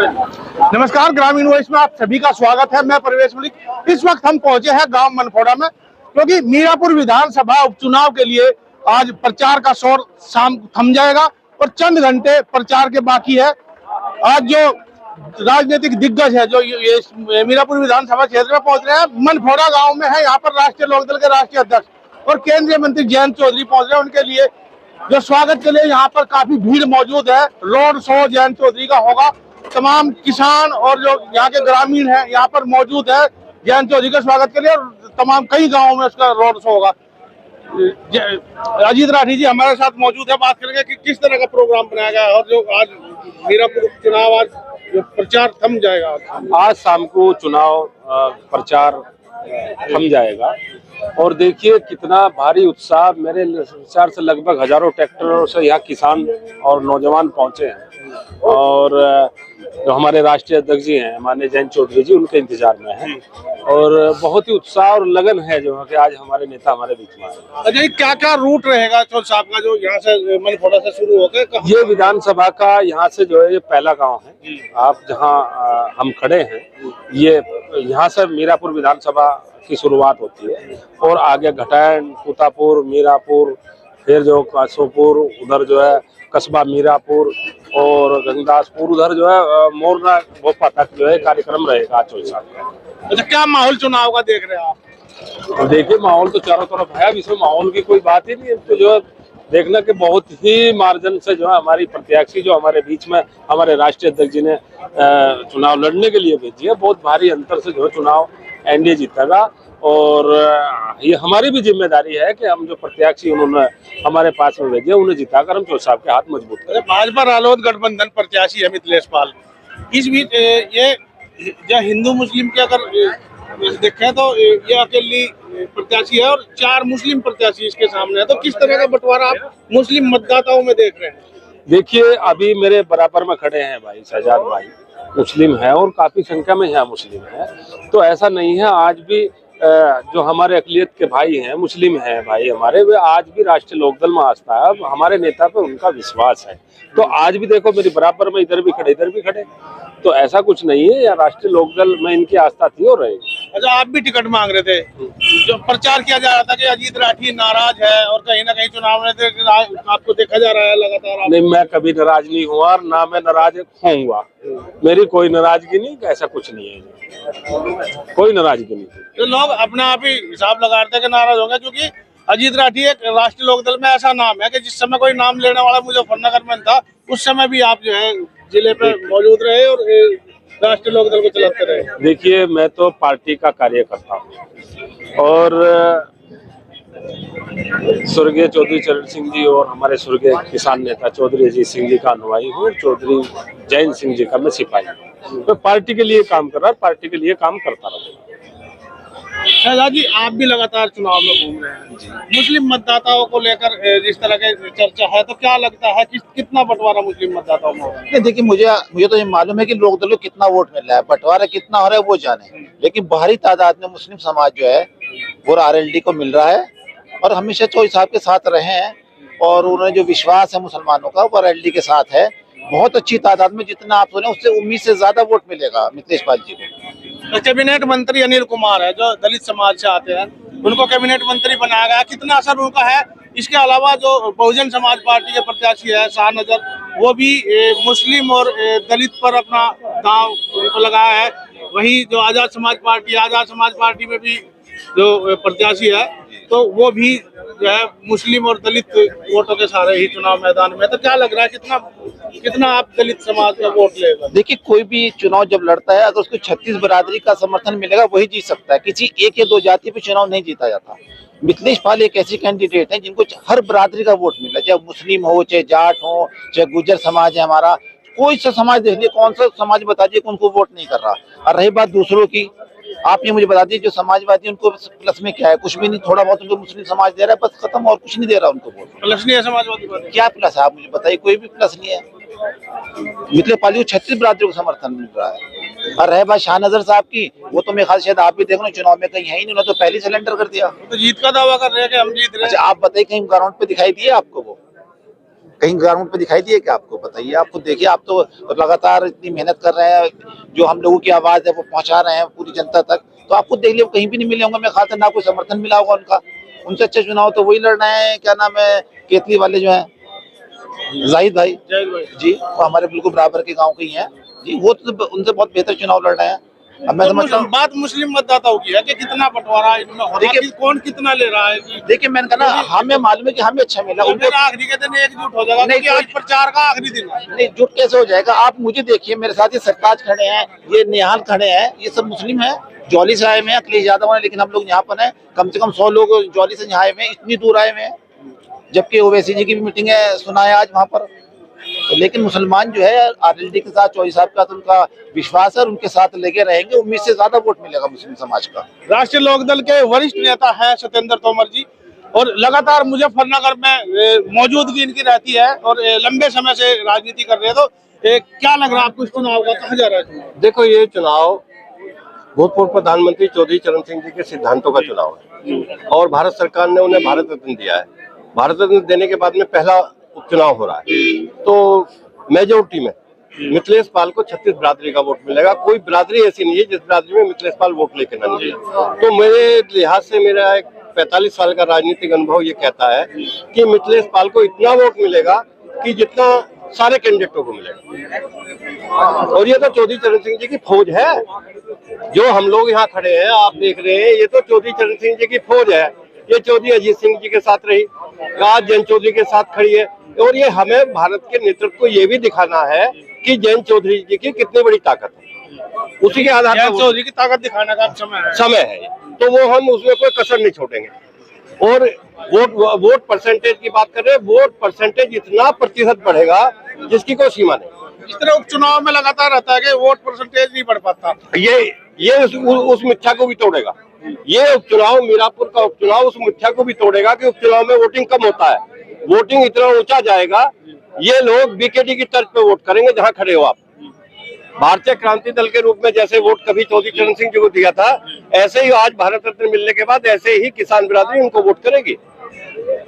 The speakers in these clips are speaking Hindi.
नमस्कार, ग्रामीण वॉइस में आप सभी का स्वागत है। मैं प्रवेश मलिक। इस वक्त हम पहुंचे हैं गांव मनफोड़ा में, क्योंकि मीरापुर विधानसभा उपचुनाव के लिए आज प्रचार का शोर शाम थम जाएगा और चंद घंटे प्रचार के बाकी है। आज जो राजनीतिक दिग्गज है जो ये मीरापुर विधानसभा क्षेत्र में पहुंच रहे हैं, मनफोड़ा गाँव में है। यहाँ पर राष्ट्रीय लोकदल के राष्ट्रीय अध्यक्ष और केंद्रीय मंत्री जयंत चौधरी पहुंच रहे हैं। उनके लिए जो स्वागत के लिए यहाँ पर काफी भीड़ मौजूद है। रोड शो जयंत चौधरी का होगा। तमाम किसान और जो यहाँ के ग्रामीण हैं यहाँ पर मौजूद है जयंत चौधरी के स्वागत के लिए, और तमाम कई गांवों में उसका रोड शो होगा। अजीत राठी जी हमारे साथ मौजूद है। बात करेंगे कि किस तरह का प्रोग्राम बनाया गया है और जो आज मीरापुर चुनाव आज जो प्रचार थम जाएगा। आज शाम को चुनाव प्रचार थम जाएगा और देखिए कितना भारी उत्साह। मेरे विचार से लगभग हजारों ट्रैक्टरों से यहाँ किसान और नौजवान पहुंचे हैं और जो हमारे राष्ट्रीय अध्यक्ष जी हैं माननीय जयंत चौधरी जी, उनके इंतजार में हैं और बहुत ही उत्साह और लगन है जो है कि आज हमारे नेता हमारे बीच में हैं। अजय, क्या क्या रूट रहेगा चौधरी साहब का जो यहाँ से मनफोड़ा से शुरू होकर? ये विधानसभा का यहाँ से जो है ये पहला गांव है। आप जहाँ हम खड़े हैं ये यहाँ से मीरापुर विधानसभा की शुरुआत होती है और आगे घटैन, कुतापुर, मीरापुर, फिर जो कासोपुर, उधर जो है कस्बा मीरापुर और गंगदासपुर, उधर जो है मोरना भोपा तक जो है कार्यक्रम रहेगा चौधरी साहब का। अच्छा, क्या माहौल चुनाव का देख रहे हैं आप? तो देखिए माहौल तो चारों तरफ है। अब इसमें माहौल की कोई बात ही नहीं है। तो जो है देखना कि बहुत ही मार्जिन से जो है हमारी प्रत्याशी जो हमारे बीच में हमारे राष्ट्रीय अध्यक्ष जी ने चुनाव लड़ने के लिए भेजी है, बहुत भारी अंतर से जो है चुनाव एनडीए जीतेगा। और ये हमारी भी जिम्मेदारी है कि हम जो प्रत्याशी उन्होंने हमारे पास में भेजे उन्हें जिताकर हम चौधरी साहब के हाथ मजबूत करें। भाजपा रालोद गठबंधन प्रत्याशी है मिथिलेश पाल। इस बीच ये जो हिंदू मुस्लिम के अगर देखें तो ये अकेली प्रत्याशी है और 4 मुस्लिम प्रत्याशी इसके सामने है। तो किस तरह का बंटवारा आप मुस्लिम मतदाताओं में देख रहे हैं? देखिए अभी मेरे बराबर में खड़े हैं भाई शहजाद भाई, मुस्लिम है और काफी संख्या में यहाँ मुस्लिम है। तो ऐसा नहीं है, आज भी जो हमारे अकलियत के भाई हैं मुस्लिम हैं भाई हमारे, वे आज भी राष्ट्रीय लोकदल में आस्था है। अब हमारे नेता पे उनका विश्वास है। तो आज भी देखो मेरी बराबर में इधर भी खड़े, तो ऐसा कुछ नहीं है। या राष्ट्रीय लोकदल में इनकी आस्था थी और रहेगी। अच्छा, आप भी टिकट मांग रहे थे, जो प्रचार किया जा रहा था कि अजीत राठी नाराज है और कहीं ना कहीं चुनाव में आपको देखा जा रहा है लगातार। नहीं, मैं कभी नाराज नहीं हुआ और ना मैं नाराज होऊंगा। मेरी कोई नाराजगी नहीं, ऐसा कुछ नहीं है, कोई नाराजगी नहीं। तो लोग अपने आप ही हिसाब लगा रहे थे कि नाराज होंगे, क्योंकि अजीत राठी एक राष्ट्रीय लोकदल में ऐसा नाम है कि जिस समय कोई नाम लेने वाला मुजफ्फरनगर में था उस समय भी आप जो है जिले पे मौजूद रहे और राष्ट्रीय लोकदल को चलाते रहे। देखिए मैं तो पार्टी का कार्यकर्ता हूँ और स्वर्गीय चौधरी चरण सिंह जी और हमारे स्वर्गीय किसान नेता चौधरी अजीत सिंह जी का अनुयायी हूँ। चौधरी जयंत सिंह जी का मैं सिपाही हूँ। मैं पार्टी के लिए काम कर रहा, पार्टी के लिए काम करता रहूँगा। शहजाद जी, आप भी लगातार चुनाव में घूम रहे हैं, मुस्लिम मतदाताओं को लेकर जिस तरह के चर्चा है, तो क्या लगता है कि कितना बंटवारा मुस्लिम मतदाताओं में होगा? देखिए मुझे तो ये मालूम है कि लोकदल को कितना वोट मिल रहा है, बंटवारा कितना हो रहा है वो जाने, लेकिन भारी तादाद में मुस्लिम समाज जो है वो आरएलडी को मिल रहा है और हमेशा चौधरी साहब के साथ रहे हैं और उन्हें जो विश्वास है मुसलमानों का वो आरएलडी के साथ है। बहुत अच्छी तादाद में, जितना आप सुने उससे उम्मीद से ज्यादा वोट मिलेगा मिथिलेश पाल जी को। कैबिनेट मंत्री अनिल कुमार है जो दलित समाज से आते हैं, उनको कैबिनेट मंत्री बनाया गया, कितना असर उनका है? इसके अलावा जो बहुजन समाज पार्टी के प्रत्याशी है शाहनजर, वो भी मुस्लिम और दलित पर अपना दांव लगाया है। वही जो आजाद समाज पार्टी में भी जो प्रत्याशी है तो वो भी जो है मुस्लिम और दलित वोटों के सारे ही चुनाव मैदान में। तो क्या लग रहा है कितना आप दलित समाज का वोट लेगा? देखिए कोई भी चुनाव जब लड़ता है अगर उसको 36 बरादरी का समर्थन मिलेगा वही जीत सकता है, किसी एक या दो जाति पे चुनाव नहीं जीता जाता। मिथिलेश पाल एक ऐसी कैंडिडेट है जिनको हर बरादरी का वोट मिला, चाहे मुस्लिम हो, चाहे जाट हो, चाहे गुर्जर समाज है हमारा, कोई सा समाज देख लीजिए, कौन सा समाज बता दीजिए उनको वोट नहीं कर रहा। और रही बात दूसरों की, आप ये मुझे बता दीजिए जो समाजवादी उनको प्लस में क्या है? कुछ भी नहीं, थोड़ा बहुत उनको मुस्लिम समाज दे रहा है बस, खत्म, और कुछ नहीं दे रहा उनको वोट। प्लस नहीं है समाजवादी, क्या प्लस है आप मुझे बताइए? कोई भी प्लस नहीं है। मिथिलेश पाल को 36 बरादरी को समर्थन मिल रहा है। और रहे बात शाहनजर साहब की, वो तो मेरे ख्याल शायद आप भी देख लो चुनाव में कहीं है ही नहीं, उन्होंने तो पहले सिलेंडर कर दिया। तो जीत का दावा कर रहे हैं कि हम जीत रहे हैं। अच्छा आप बताइए कहीं ग्राउंड पे दिखाई दिए आपको? वो कहीं ग्राउंड पे दिखाई दिए क्या आपको? बताइए, आप खुद देखिए, आप तो लगातार इतनी मेहनत कर रहे हैं, जो हम लोगों की आवाज है वो पहुंचा रहे हैं पूरी जनता तक, तो आप खुद देख लीजिए कहीं भी नहीं मिले होंगे, मेरे ख्याल से ना कोई समर्थन मिला होगा उनका। उनसे अच्छे चुनाव तो वही लड़ रहे हैं, क्या नाम है, केतली वाले जो है जाहिद भाई जी, वो हमारे बिल्कुल बराबर के गांव के ही हैं जी, वो तो उनसे बहुत बेहतर चुनाव लड़ रहे हैं। अब मैं समझता हूँ, बात मुस्लिम मतदाताओं की है कि कितना बंटवारा इनमें हो रहा है, कौन कितना ले रहा है कि देखिए मैंने कहा ना, हमें मालूम है कि हमें अच्छा मिला, उनको आखिरी के दिन एकजुट हो जाएगा, क्योंकि आज प्रचार का आखिरी दिन है। नहीं, जुट कैसे हो जाएगा? आप मुझे देखिए, मेरे साथ ये सरताज खड़े हैं, ये निहाल खड़े हैं, ये सब मुस्लिम हैं, जौली से आए हुए हैं, अखिलेश यादव हैं, लेकिन हम लोग यहाँ पर हैं, कम से कम 100 लोग जौली से यहाँ आए हुए हैं, इतनी दूर आए हुए हैं, जबकि ओवैसी जी की भी मीटिंग है, सुना है आज वहाँ पर। तो लेकिन मुसलमान जो है आरएलडी के साथ, चौधरी साहब का तो उनका विश्वास है, उनके साथ लेके रहेंगे, उम्मीद से ज्यादा वोट मिलेगा मुस्लिम समाज का। राष्ट्रीय लोकदल के वरिष्ठ नेता है सत्येंद्र तोमर जी, और लगातार मुजफ्फरनगर में मौजूदगी इनकी रहती है और लंबे समय से राजनीति कर रहे हैं, तो क्या लग रहा है आपको इस चुनाव का, कहाँ जा रहा है चुनाव? देखो, ये चुनाव भूतपूर्व प्रधानमंत्री चौधरी चरण सिंह जी के सिद्धांतों का चुनाव है और भारत सरकार ने उन्हें भारत रत्न दिया है। भारत रत्न देने के बाद में पहला उपचुनाव हो रहा है, तो मेजोरिटी में मिथिलेश पाल को 36 बिरादरी का वोट मिलेगा। कोई बिरादरी ऐसी नहीं है जिस बिरादरी में मिथिलेश पाल वोट लेके ना निकले। तो मेरे लिहाज से मेरा एक 45 साल का राजनीतिक अनुभव ये कहता है कि मिथिलेश पाल को इतना वोट मिलेगा कि जितना सारे कैंडिडेटों को मिलेगा। और ये तो चौधरी चरण सिंह जी की फौज है, जो हम लोग यहाँ खड़े हैं, आप देख रहे हैं, ये तो चौधरी चरण सिंह जी की फौज है। ये चौधरी अजीत सिंह जी के साथ रही, आज जैन चौधरी के साथ खड़ी है, और ये हमें भारत के नेतृत्व को ये भी दिखाना है कि जैन चौधरी जी की कितनी बड़ी ताकत है। उसी के आधार पर चौधरी की ताकत दिखाने का समय है, तो वो हम उसमें कोई कसर नहीं छोड़ेंगे। और वोट परसेंटेज की बात कर रहे हैं, वोट परसेंटेज इतना प्रतिशत बढ़ेगा जिसकी कोई सीमा नहीं। इस तरह उपचुनाव में लगातार रहता है कि वोट परसेंटेज नहीं बढ़ पाता, ये उस मिथ्या को भी तोड़ेगा। ये उपचुनाव, मीरापुर का उपचुनाव उस मिथ्या को भी तोड़ेगा कि उपचुनाव में वोटिंग कम होता है। वोटिंग इतना ऊंचा जाएगा, ये लोग बीकेटी की तर्ज पे वोट करेंगे जहां खड़े हो आप। भारतीय क्रांति दल के रूप में जैसे वोट कभी चौधरी चरण सिंह जी को दिया था, ऐसे ही आज भारत रत्न मिलने के बाद ऐसे ही किसान बिरादरी उनको वोट करेगी।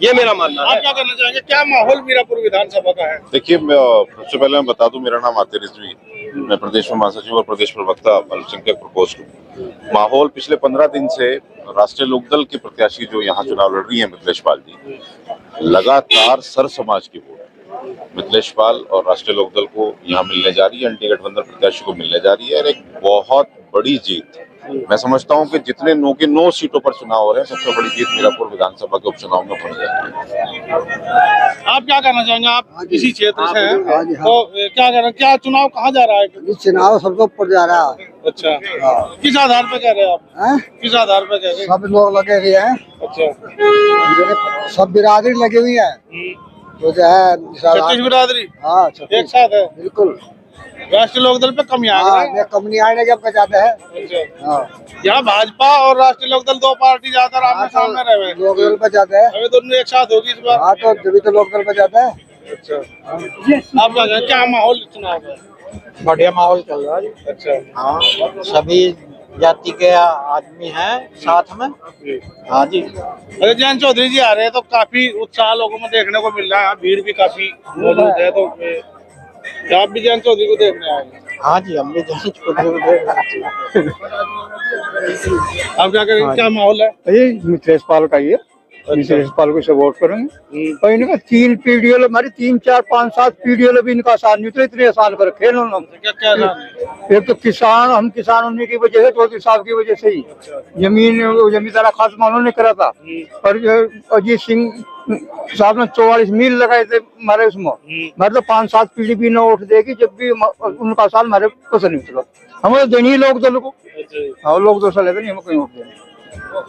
ये मेरा मानना है। आप क्या कहना चाहेंगे, क्या माहौल मीरापुर विधानसभा का है? देखिए, सबसे पहले मैं बता दूं, मेरा नाम आतिफ रिजवी, मैं प्रदेश में महासचिव और प्रदेश प्रवक्ता अल्पसंख्यक प्रकोष्ठ हूँ। माहौल पिछले 15 दिन से राष्ट्रीय लोकदल के प्रत्याशी जो यहाँ चुनाव लड़ रही है मिथिलेश पाल जी, लगातार सर समाज की वोट मिथिलेश पाल और राष्ट्रीय लोकदल को यहाँ मिलने जा रही है, एनडीए गठबंधन प्रत्याशी को मिलने जा रही है, और एक बहुत बड़ी जीत। मैं समझता हूं कि जितने 9 के 9 सीटों पर चुनाव हो रहे हैं, सबसे बड़ी जीत मीरापुर विधानसभा के उपचुनाव में होने जा रही है। आप क्या कहना चाहेंगे, आप इसी क्षेत्र से हैं, तो क्या कहना, क्या चुनाव कहाँ जा रहा है? चुनाव सबको ऊपर जा रहा है। अच्छा, किस आधार पे कह रहे हैं आप? किस आधार पे कह रहे हैं? सब लोग लगे हुए हैं। अच्छा, सब बिरादरी लगी हुई है, तो जो है 36 बिरादरी हाँ एक साथ है। बिल्कुल, राष्ट्रीय लोकदल पे कमी आ गया है। कम नहीं आने जब बचाते हैं। अच्छा, यहाँ भाजपा और राष्ट्रीय लोकदल दो पार्टी ज्यादा आमने सामने रहे हैं, लोकदल बचाते हैं। अभी दोनों एक साथ होगी इस बार। हाँ, तो जब तो लोकदल बचाता है। अच्छा, आप क्या कहें, क्या माहौल चुनाव का? बढ़िया माहौल चल रहा है। अच्छा, हाँ, सभी जाति के आदमी हैं साथ में। हाँ जी। अरे जैन चौधरी जी आ रहे हैं तो काफी उत्साह लोगों में देखने को मिल रहा है, भीड़ भी काफी मौजूद है, तो क्या आप भी जैन चौधरी को देखने आए? हाँ जी, हम भी जैन चौधरी को देख रहे हैं। आप क्या करेंगे, क्या माहौल है? ये मिथिलेश पाल का ये मिथिलेश पाल को सपोर्ट करेंगे। और इनका 3 पीढ़ियों हमारी 3, 4, 5, 7 पीढ़ियों भी इनका आसान नहीं उतरे, इतने आसान कर रखे उन्होंने। क्या क्या है? एक तो किसान, हम किसान होने की वजह से, चौधरी साहब की वजह से ही जमींदारा खात्मा उन्होंने करा था। और अजीत सिंह साहब ने 44 मील लगाए थे हमारे उसमें, मतलब 5-7 पीढ़ी भी न वोट देगी, जब भी उनका साल हमारे पसंद नहीं उतरा। हमें देनी ही लोग दल को, हाँ लोग दोस्त लेते नहीं, हमें कहीं वोट देना।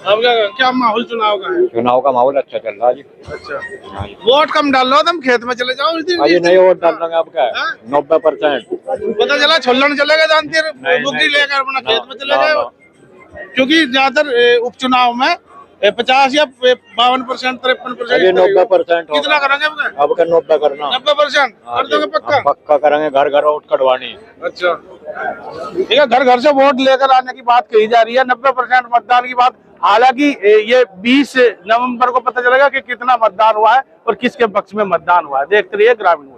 अब क्या माहौल चुनाव का है? चुनाव का माहौल अच्छा चल रहा है जी। अच्छा, वोट कम डाल लो, तुम खेत में चले जाओ। अजी नहीं वोट डाल देंगे, आप क्या 90%। पता चला छोलन चलेगा, जानती है, बुद्धि लेकर अपना खेत में चले गए, क्योंकि ज्यादातर उपचुनाव में 50 या 52%, 53%, 90% कितना करेंगे अब का 90 करना, 90% कर दोगे पक्का? पक्का करेंगे, घर घर वोट कटवानी। अच्छा, ठीक है, घर घर से वोट लेकर आने की बात कही जा रही है, 90% मतदान की बात हालांकि ये 20 नवंबर को पता चलेगा कि कितना मतदान हुआ है और किसके पक्ष में मतदान हुआ है। देखते रहिए ग्रामीण।